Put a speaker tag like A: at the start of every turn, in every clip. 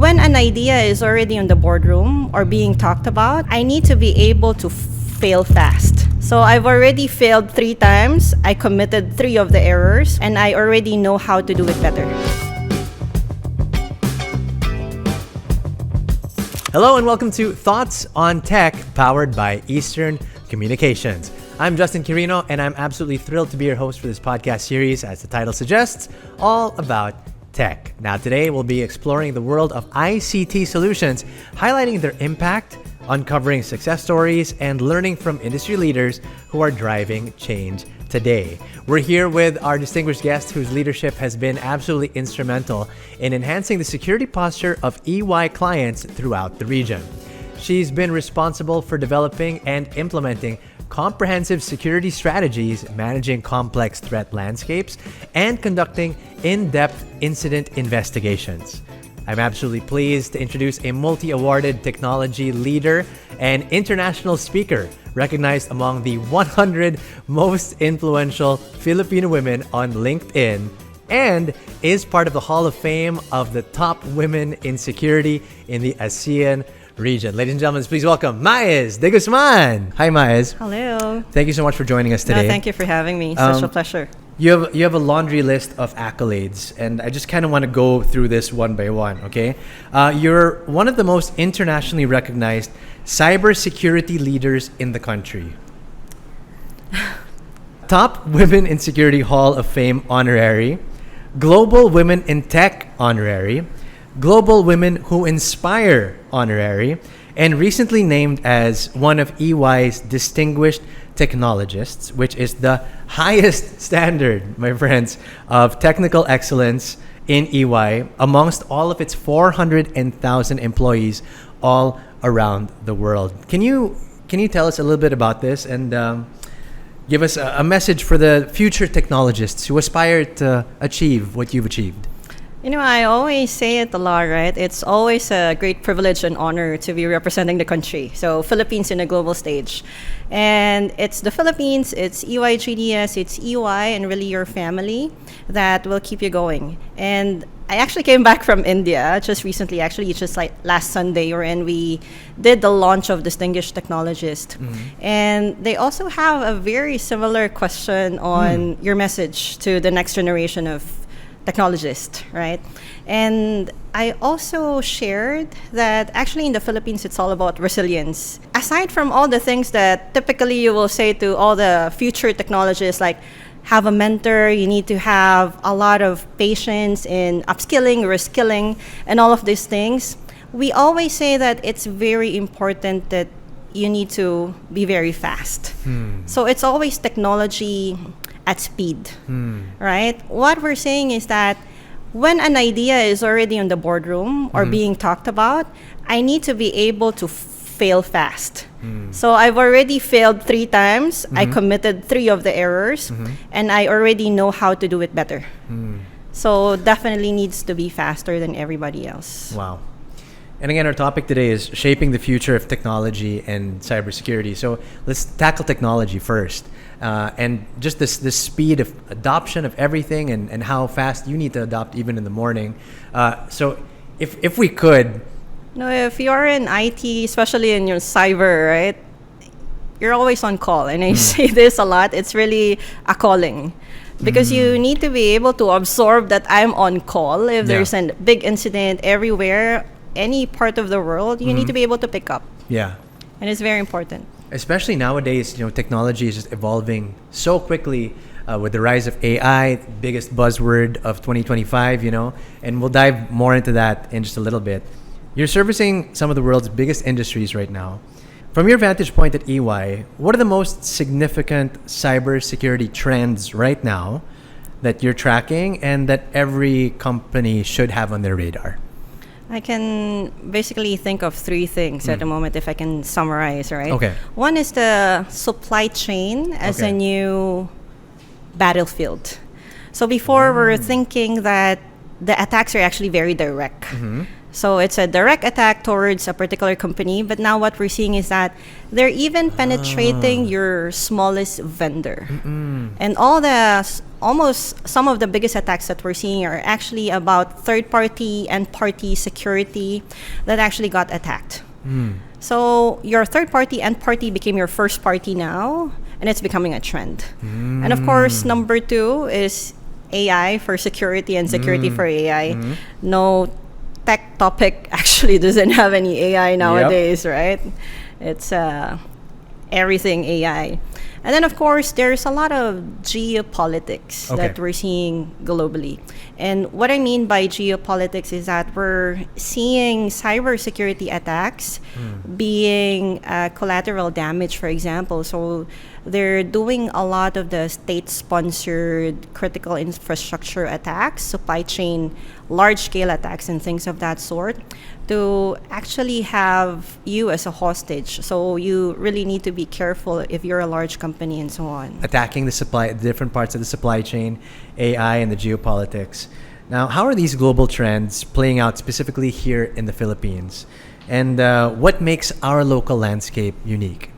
A: when an idea is already in the boardroom or being talked about, I need to be able to fail fast. So I've already failed 3 times. I committed 3 of the errors, and I already know how to do it better.
B: Hello and welcome to Thoughts on Tech, powered by Eastern Communications. I'm Justin Quirino, and I'm absolutely thrilled to be your host for this podcast series, as the title suggests, all about tech. Now, today we'll be exploring the world of ICT solutions, highlighting their impact, uncovering success stories, and learning from industry leaders who are driving change today. We're here with our distinguished guest whose leadership has been absolutely instrumental in enhancing the security posture of EY clients throughout the region. She's been responsible for developing and implementing comprehensive security strategies, managing complex threat landscapes, and conducting in-depth incident investigations. I'm absolutely pleased to introduce a multi-awarded technology leader and international speaker, recognized among the 100 most influential Filipino women on LinkedIn, and is part of the Hall of Fame of the top women in security in the ASEAN region. Ladies and gentlemen, please welcome Maez De Guzman. Hi, Maez.
A: Hello.
B: Thank you so much for joining us today.
A: No, thank you for having me. Such a pleasure.
B: You have a laundry list of accolades, and I just kind of want to go through this one by one, okay? You're one of the most internationally recognized cybersecurity leaders in the country. Top Women in Security Hall of Fame honorary, Global Women in Tech honorary, Global Women Who Inspire honorary, and recently named as one of EY's distinguished technologists, which is the highest standard, my friends, of technical excellence in EY amongst all of its 400,000 employees all around the world. Can you tell us a little bit about this and give us a message for the future technologists who aspire to achieve what you've achieved?
A: You know, I always say it a lot, right? It's always a great privilege and honor to be representing the country. So, Philippines in a global stage. And it's the Philippines, it's EYGDS, it's EY, and really your family that will keep you going. And I actually came back from India just recently, just like last Sunday, wherein we did the launch of Distinguished Technologist. And they also have a very similar question on your message to the next generation of technologist, right? And I also shared that actually in the Philippines, it's all about resilience. Aside from all the things that typically you will say to all the future technologists, like have a mentor, you need to have a lot of patience in upskilling, reskilling, and all of these things, we always say that it's very important that you need to be very fast. So it's always technology at speed, right? What we're saying is that when an idea is already in the boardroom or being talked about, I need to be able to fail fast. So I've already failed 3 times. I committed 3 of the errors, and I already know how to do it better. So definitely needs to be faster than everybody else.
B: Wow. And again, our topic today is shaping the future of technology and cybersecurity. So let's tackle technology first. And just this speed of adoption of everything and how fast you need to adopt even in the morning. So if we could...
A: No, if you're in IT, especially in your cyber, right, you're always on call. And I say this a lot, it's really a calling. Because you need to be able to absorb that I'm on call. If there's a big incident everywhere, any part of the world, you need to be able to pick up.
B: Yeah.
A: And it's very important.
B: Especially nowadays, technology is just evolving so quickly with the rise of AI, biggest buzzword of 2025, and we'll dive more into that in just a little bit. You're servicing some of the world's biggest industries right now. From your vantage point at EY, what are the most significant cybersecurity trends right now that you're tracking and that every company should have on their radar?
A: I can basically think of 3 things at the moment, if I can summarize, right?
B: Okay.
A: One is the supply chain as a new battlefield. So before we're thinking that the attacks are actually very direct. So it's a direct attack towards a particular company. But now what we're seeing is that they're even penetrating your smallest vendor. And almost some of the biggest attacks that we're seeing are actually about third party and party security that actually got attacked. So your third party and party became your first party now, and it's becoming a trend. And of course, number 2 is AI for security and security for AI. No tech topic actually doesn't have any AI nowadays, right? It's everything AI. And then, of course, there's a lot of geopolitics that we're seeing globally. And what I mean by geopolitics is that we're seeing cybersecurity attacks being collateral damage, for example. So they're doing a lot of the state-sponsored critical infrastructure attacks, supply chain, large-scale attacks, and things of that sort, to actually have you as a hostage. So you really need to be careful if you're a large company and so on.
B: Attacking the different parts of the supply chain, AI, and the geopolitics. Now, how are these global trends playing out specifically here in the Philippines? And what makes our local landscape unique?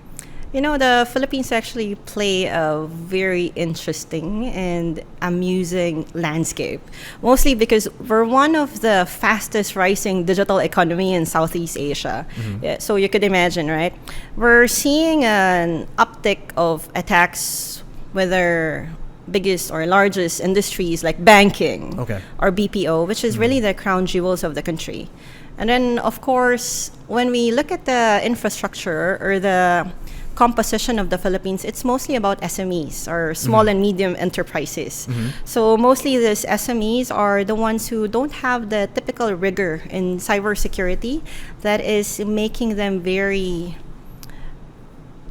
A: You know, the Philippines actually play a very interesting and amusing landscape, mostly because we're one of the fastest rising digital economy in Southeast Asia. Yeah, so you could imagine, right? We're seeing an uptick of attacks, whether biggest or largest industries like banking or BPO, which is really the crown jewels of the country. And then, of course, when we look at the infrastructure or the composition of the Philippines, it's mostly about SMEs or small and medium enterprises. So mostly these SMEs are the ones who don't have the typical rigor in cybersecurity that is making them very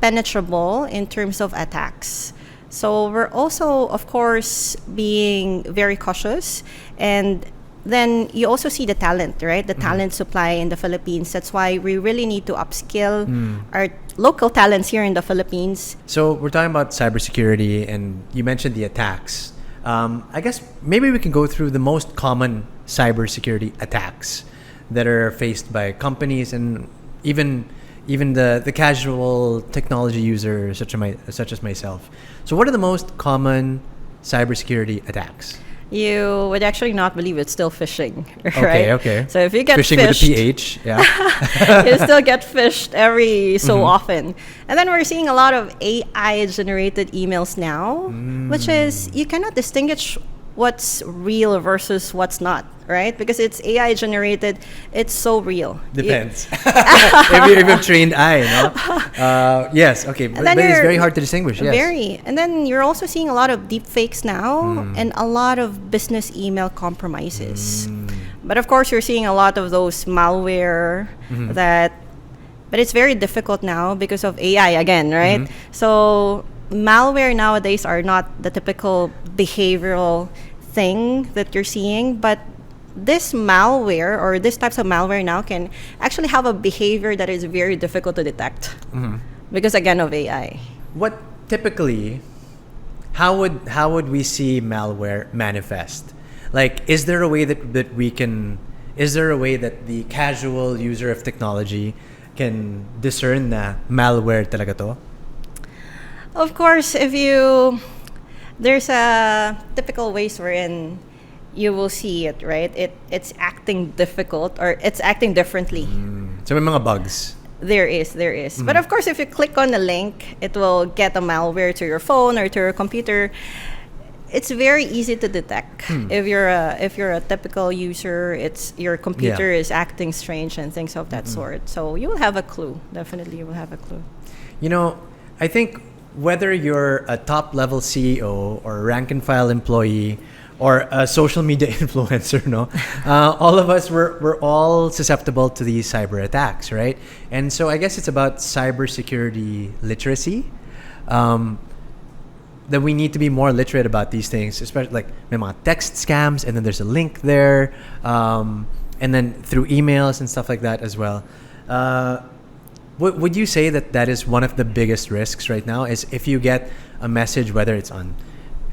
A: penetrable in terms of attacks. So we're also, of course, being very cautious. And then you also see the talent, right? The talent supply in the Philippines. That's why we really need to upskill our local talents here in the Philippines.
B: So we're talking about cybersecurity, and you mentioned the attacks. I guess maybe we can go through the most common cybersecurity attacks that are faced by companies and even the casual technology user such as myself. So what are the most common cybersecurity attacks?
A: You would actually not believe it's still phishing, right?
B: Okay.
A: So if you get
B: phishing
A: phished,
B: with a PH, yeah.
A: you still get phished every so often. And then we're seeing a lot of AI-generated emails now, which is you cannot distinguish what's real versus what's not, right? Because it's AI generated, it's so real.
B: Depends. if you've trained eye, no? Yes, okay. But it's very hard to distinguish, yes.
A: Very. And then you're also seeing a lot of deep fakes now and a lot of business email compromises. But of course, you're seeing a lot of those malware but it's very difficult now because of AI again, right? So malware nowadays are not the typical behavioral thing that you're seeing, but this malware or these types of malware now can actually have a behavior that is very difficult to detect because again of AI.
B: What typically, how would we see malware manifest? Like, is there a way that the casual user of technology can discern na malware talaga to?
A: Of course, there's a typical ways wherein you will see it, right? It's acting difficult or it's acting differently.
B: So may mga bugs.
A: There is. But of course, if you click on the link, it will get a malware to your phone or to your computer. It's very easy to detect. If you're a typical user, it's your computer is acting strange and things of that sort. So you will have a clue. Definitely, you will have a clue.
B: You know, I think whether you're a top-level CEO or a rank-and-file employee or a social media influencer, all of us, we're all susceptible to these cyber attacks, right? And so I guess it's about cybersecurity literacy, that we need to be more literate about these things, especially like may mga text scams, and then there's a link there, and then through emails and stuff like that as well. Would you say that is one of the biggest risks right now, is if you get a message, whether it's on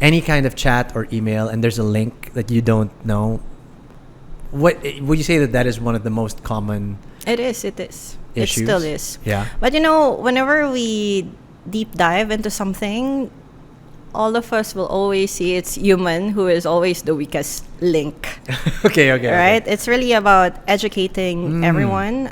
B: any kind of chat or email, and there's a link that you don't know, What would you say that is one of the most common
A: It is. It is.
B: issues?
A: It still is.
B: Yeah.
A: But whenever we deep dive into something, all of us will always see it's human who is always the weakest link.
B: Okay.
A: Right? It's really about educating everyone.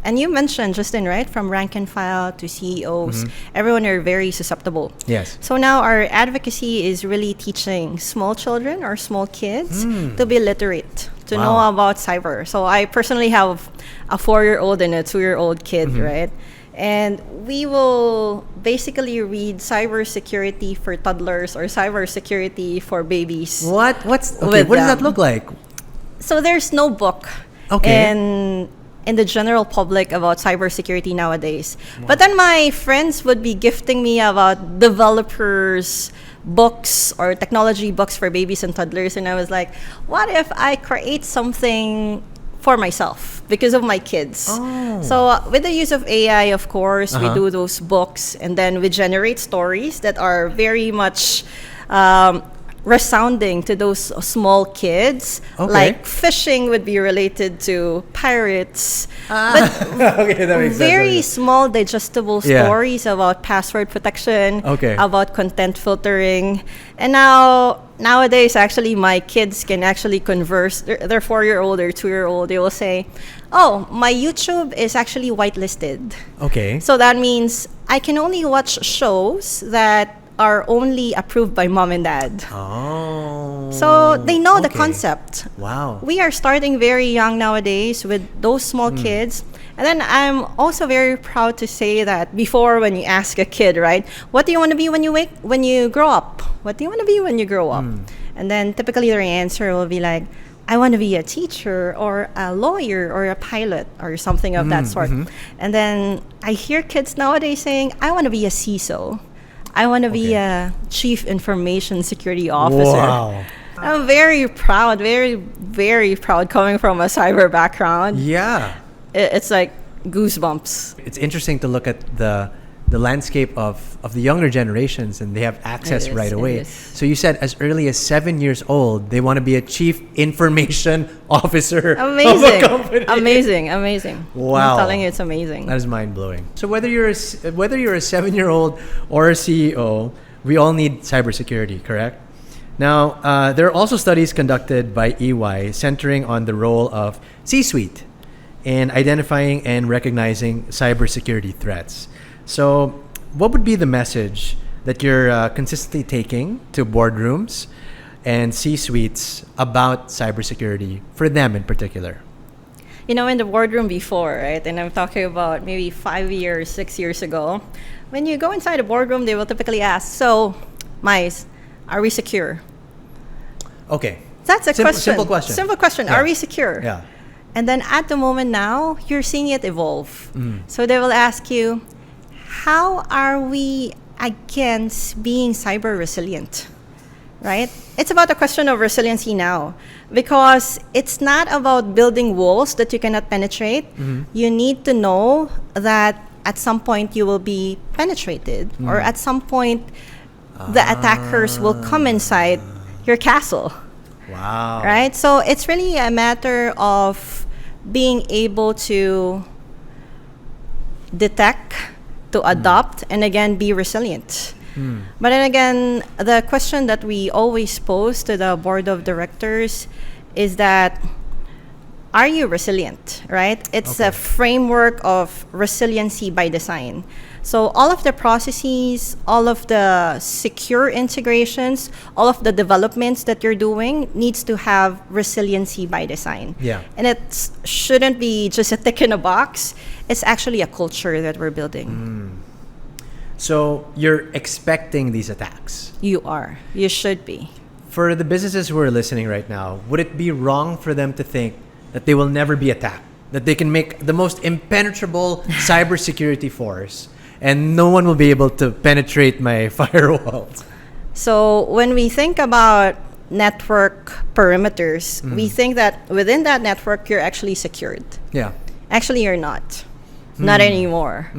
A: And you mentioned, Justin, right? From rank and file to CEOs, everyone are very susceptible.
B: Yes.
A: So now our advocacy is really teaching small children or small kids to be literate, to know about cyber. So I personally have a 4-year-old and a 2-year-old kid, right? And we will basically read cybersecurity for toddlers or cybersecurity for babies.
B: What does that look like?
A: So there's no book in the general public about cybersecurity nowadays. But then my friends would be gifting me about developers books or technology books for babies and toddlers, and I was like, what if I create something for myself because of my kids? So with the use of AI, of course, we do those books, and then we generate stories that are very much resounding to those small kids. Like fishing would be related to pirates, but
B: that makes
A: very
B: sense.
A: small digestible stories about password protection, about content filtering. And nowadays actually my kids can actually converse. They're 4-year-old or 2-year-old. They will say, oh, my YouTube is actually whitelisted. So that means I can only watch shows that are only approved by mom and dad. So they know the concept.
B: Wow.
A: We are starting very young nowadays with those small kids. And then I'm also very proud to say that before, when you ask a kid, right, what do you want to be when you grow up? What do you want to be when you grow up? And then typically their answer will be like, I want to be a teacher or a lawyer or a pilot or something of that sort. And then I hear kids nowadays saying, I want to be a CISO. I want to be a Chief Information Security Officer.
B: Wow.
A: I'm very proud, very, very proud coming from a cyber background.
B: Yeah.
A: It's like goosebumps.
B: It's interesting to look at the landscape of the younger generations, and they have access right away. So you said as early as 7 years old, they want to be a Chief Information Officer of a company.
A: Amazing.
B: Wow.
A: I'm telling you, it's amazing.
B: That is mind-blowing. So whether you're a 7-year-old or a CEO, we all need cybersecurity, correct? Now, there are also studies conducted by EY centering on the role of C-suite in identifying and recognizing cybersecurity threats. So what would be the message that you're consistently taking to boardrooms and C-suites about cybersecurity for them in particular?
A: In the boardroom before, right? And I'm talking about maybe 5 years, 6 years ago. When you go inside a boardroom, they will typically ask, so, Maez, are we secure?
B: Okay.
A: That's a question.
B: Simple question.
A: Simple question.
B: Yeah.
A: Are we secure?
B: Yeah.
A: And then at the moment now, you're seeing it evolve. So they will ask you, how are we against being cyber resilient? Right? It's about a question of resiliency now, because it's not about building walls that you cannot penetrate. You need to know that at some point you will be penetrated, or at some point the attackers will come inside your castle.
B: Wow.
A: Right? So it's really a matter of being able to detect, to adopt, and again, be resilient. But then again, the question that we always pose to the board of directors is that, are you resilient, right? It's a framework of resiliency by design. So all of the processes, all of the secure integrations, all of the developments that you're doing needs to have resiliency by design.
B: Yeah.
A: And it shouldn't be just a tick in a box. It's actually a culture that we're building.
B: So you're expecting these attacks?
A: You are. You should be.
B: For the businesses who are listening right now, would it be wrong for them to think that they will never be attacked? That they can make the most impenetrable cybersecurity force and no one will be able to penetrate my firewalls?
A: So when we think about network perimeters, we think that within that network, you're actually secured.
B: Yeah.
A: Actually, you're not. Not anymore.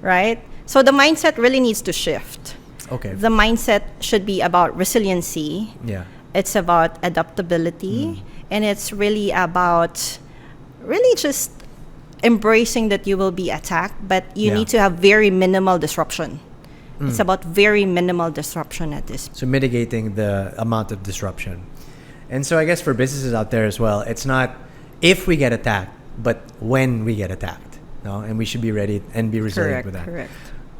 A: Right? So the mindset really needs to shift.
B: Okay.
A: The mindset should be about resiliency.
B: Yeah.
A: It's about adaptability. and it's really about really just embracing that you will be attacked, but you need to have very minimal disruption. It's about very minimal disruption at this.
B: So mitigating the amount of disruption. And so I guess for businesses out there as well, it's not if we get attacked, but when we get attacked. No? And we should be ready and be resilient with that.
A: Correct.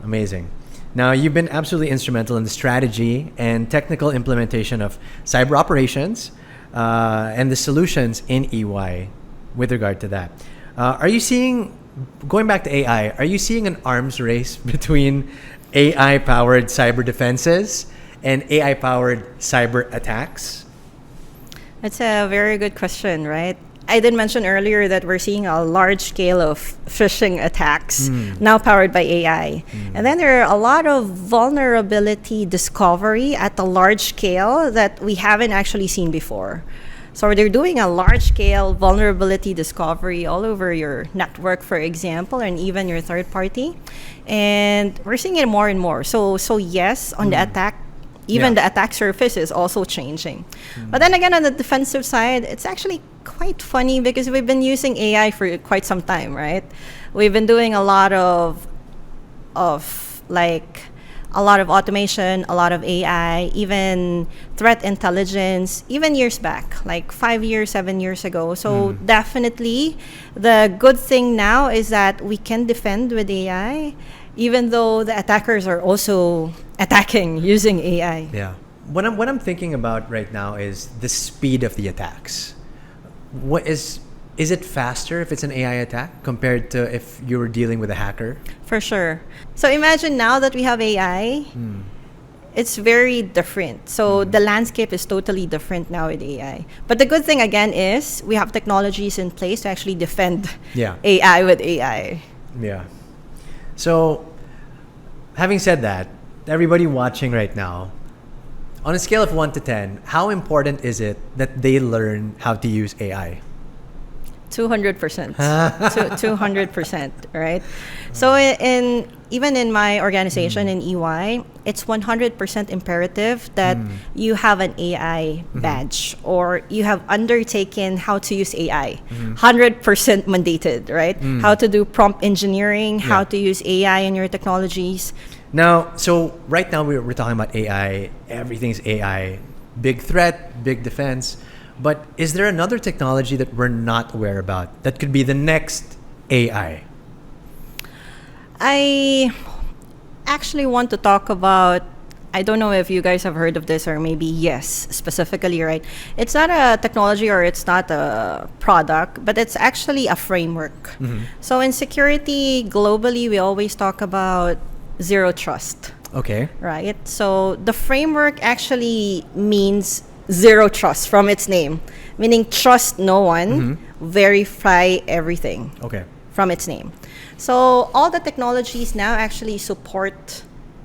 B: Amazing. Now, you've been absolutely instrumental in the strategy and technical implementation of cyber operations and the solutions in EY with regard to that. Are you seeing, going back to AI, are you seeing an arms race between AI-powered cyber defenses and AI-powered cyber attacks?
A: That's a very good question, right? I did mention earlier that we're seeing a large scale of phishing attacks now powered by AI. And then there are a lot of vulnerability discovery at a large scale that we haven't actually seen before. So they're doing a large-scale vulnerability discovery all over your network, for example, and even your third party. And we're seeing it more and more. So yes, on the attack, even the attack surface is also changing. But then again, on the defensive side, it's actually quite funny because we've been using AI for quite some time, right? We've been doing a lot of automation, a lot of AI, even threat intelligence, even years back, like 5 years, 7 years ago. So definitely the good thing now is that we can defend with AI, even though the attackers are also attacking using AI.
B: Yeah. What I'm thinking about right now is the speed of the attacks. What is it faster if it's an AI attack compared to if you were dealing with a hacker?
A: For sure. So imagine now that we have AI, it's very different. So the landscape is totally different now with AI. But the good thing again is we have technologies in place to actually defend AI with AI.
B: Yeah. So having said that, everybody watching right now, on a scale of 1 to 10, how important is it that they learn how to use AI?
A: 200%. 200%, right? So even in my organization in EY, it's 100% imperative that you have an AI badge or you have undertaken how to use AI. 100% mandated, right? How to do prompt engineering, how to use AI in your technologies.
B: Now, so right now we're talking about AI. Everything's AI. Big threat, big defense. But is there another technology that we're not aware about that could be the next AI?
A: I actually want to talk about, I don't know if you guys have heard of this or maybe yes, specifically, right? It's not a technology or it's not a product, but it's actually a framework. So in security, globally, we always talk about zero trust.
B: Okay.
A: Right? So the framework actually means zero trust from its name, meaning trust no one, verify everything.
B: Okay.
A: From its name. So all the technologies now actually support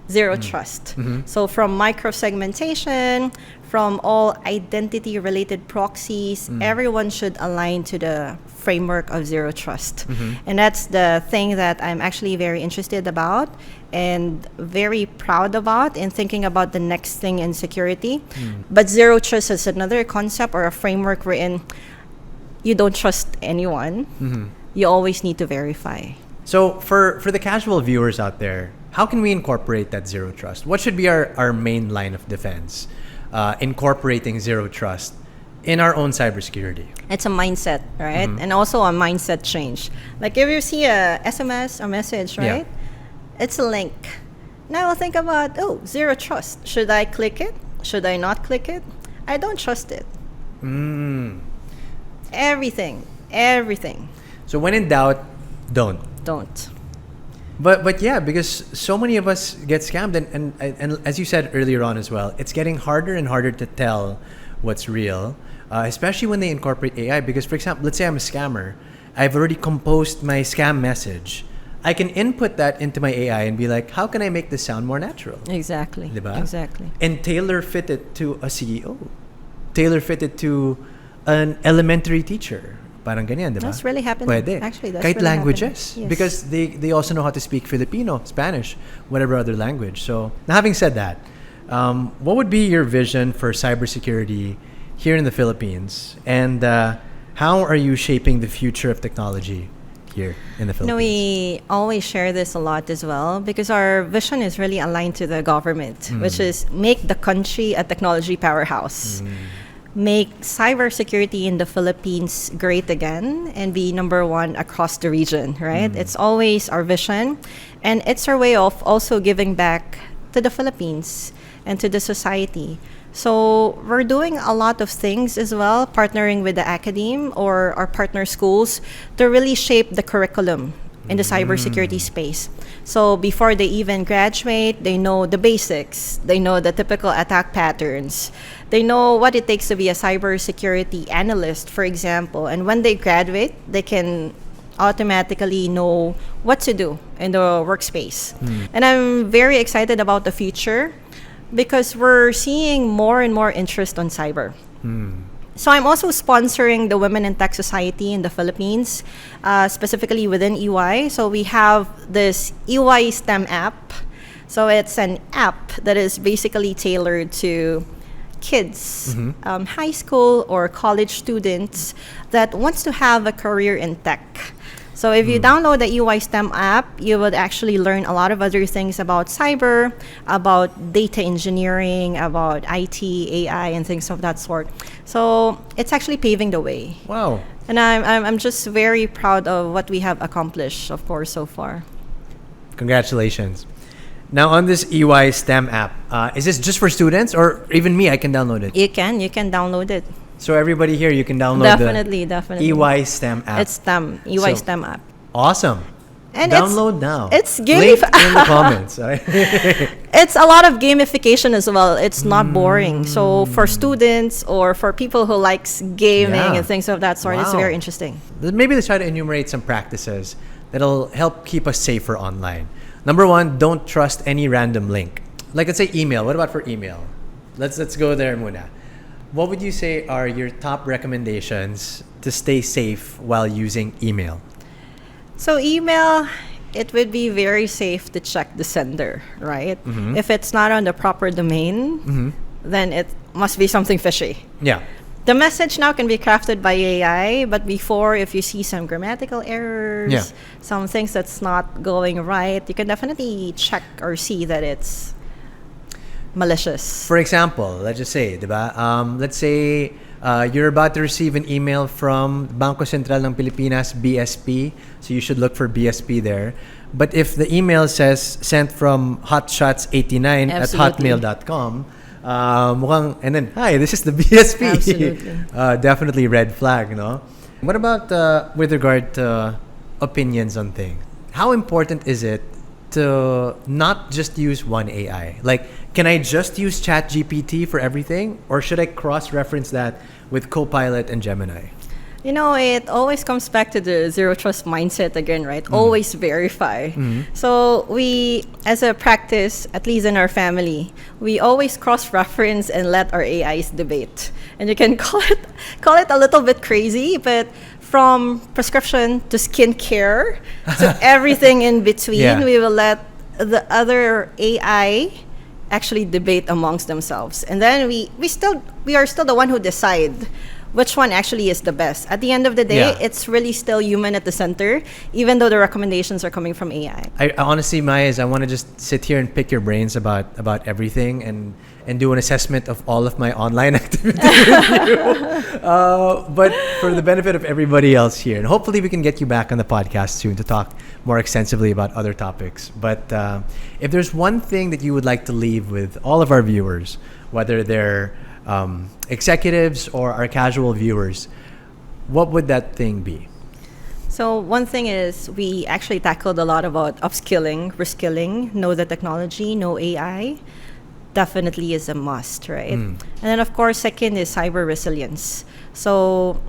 A: zero trust. So from microsegmentation, from all identity-related proxies, everyone should align to the framework of zero trust. And that's the thing that I'm actually very interested about and very proud about in thinking about the next thing in security. But zero trust is another concept or a framework wherein you don't trust anyone. You always need to verify.
B: So for the casual viewers out there, how can we incorporate that zero trust? What should be our main line of defense incorporating zero trust in our own cybersecurity?
A: It's a mindset, right? And also a mindset change. Like if you see a SMS, a message, right? It's a link. Now think about, zero trust. Should I click it? Should I not click it? I don't trust it. Everything.
B: So when in doubt, don't. But yeah, because so many of us get scammed, and as you said earlier on as well, it's getting harder and harder to tell what's real, especially when they incorporate AI. Because, for example, let's say I'm a scammer, I've already composed my scam message. I can input that into my AI and be like, how can I make this sound more natural?
A: Exactly.
B: Diba?
A: Exactly.
B: And tailor fit it to a CEO, tailor fit it to an elementary teacher. Parang ganyan, diba?
A: That's really happening.
B: Pwede.
A: Actually, that's
B: Kahit
A: really
B: languages.
A: Yes.
B: Because they also know how to speak Filipino, Spanish, whatever other language. So, now having said that, what would be your vision for cybersecurity here in the Philippines, and how are you shaping the future of technology here in the
A: You know,
B: Philippines?
A: we always share this a lot as well because our vision is really aligned to the government, which is make the country a technology powerhouse. Make cybersecurity in the Philippines great again and be number one across the region, right? It's always our vision, and it's our way of also giving back to the Philippines and to the society. So we're doing a lot of things as well, partnering with the academe or our partner schools to really shape the curriculum in the cybersecurity space. So before they even graduate, they know the basics. They know the typical attack patterns. They know what it takes to be a cybersecurity analyst, for example. And when they graduate, they can automatically know what to do in the workspace. And I'm very excited about the future because we're seeing more and more interest on cyber. So I'm also sponsoring the Women in Tech Society in the Philippines, specifically within EY. So we have this EY STEM app. So it's an app that is basically tailored to kids, high school or college students that wants to have a career in tech. So if you download the EY STEM app, you would actually learn a lot of other things about cyber, about data engineering, about IT, AI, and things of that sort. So it's actually paving the way.
B: Wow.
A: And I'm just very proud of what we have accomplished, of course, so far.
B: Congratulations. Now, on this EY STEM app, is this just for students, or even me, I can download it?
A: You can download it.
B: So everybody here, you can download
A: Definitely.
B: the EY STEM app.
A: It's STEM, EY
B: So-
A: STEM app.
B: Awesome.
A: And
B: Download now.
A: it's
B: Link in the comments. All right?
A: It's a lot of gamification as well. It's not boring. So for students or for people who likes gaming
B: Yeah.
A: and things of that sort, it's
B: Wow.
A: very interesting.
B: Maybe let's try to enumerate some practices that'll help keep us safer online. Number one, don't trust any random link. Like, let's say email. What about for email? Let's go there muna. What would you say are your top recommendations to stay safe while using email?
A: So email, it would be very safe to check the sender, right? If it's not on the proper domain, then it must be something fishy.
B: Yeah.
A: The message now can be crafted by AI, but before, if you see some grammatical errors,
B: Yeah.
A: some things that's not going right, you can definitely check or see that it's malicious.
B: For example, let's just say, diba? Let's say you're about to receive an email from Bangko Sentral ng Pilipinas, BSP. So you should look for BSP there. But if the email says sent from hotshots89 at
A: Absolutely.
B: hotmail.com, mukhang, and then, hi, this is the BSP.
A: Absolutely.
B: Definitely red flag, no? What about with regard to opinions on things? How important is it to not just use one AI? Like, can I just use ChatGPT for everything? Or should I cross-reference that with Copilot and Gemini?
A: You know, it always comes back to the zero trust mindset again, right? Always verify. So we, as a practice, at least in our family, we always cross-reference and let our AIs debate. And you can call it a little bit crazy, but from prescription to skincare to everything in between,
B: Yeah.
A: we will let the other AI actually debate amongst themselves. And then we are still the one who decide which one actually is the best. At the end of the day,
B: Yeah.
A: it's really still human at the center, even though the recommendations are coming from AI.
B: I honestly, Maez, I want to just sit here and pick your brains about everything and do an assessment of all of my online activity with you. But for the benefit of everybody else here, and hopefully we can get you back on the podcast soon to talk more extensively about other topics. But if there's one thing that you would like to leave with all of our viewers, whether they're executives or our casual viewers, what would that thing be?
A: So one thing is we actually tackled a lot about upskilling, reskilling, know the technology, know AI. Definitely is a must, right? And then of course, second is cyber resilience. So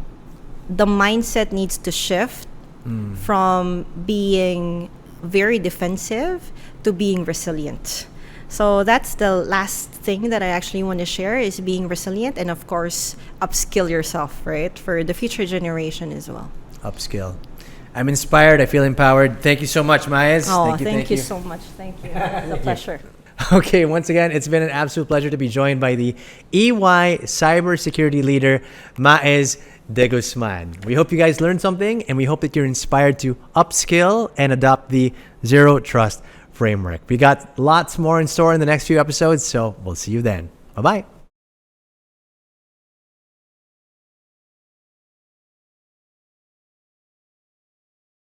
A: the mindset needs to shift from being very defensive to being resilient. So that's the last thing that I actually want to share is being resilient and of course upskill yourself, right? For the future generation as well.
B: Upskill. I'm inspired. I feel empowered. Thank you so much, Maez.
A: Oh, thank you so much. Thank you. It's a pleasure.
B: Okay, once again, it's been an absolute pleasure to be joined by the EY Cybersecurity Leader, Maez De Guzman. We hope you guys learned something, and we hope that you're inspired to upskill and adopt the Zero Trust framework. We got lots more in store in the next few episodes, so we'll see you then. Bye-bye.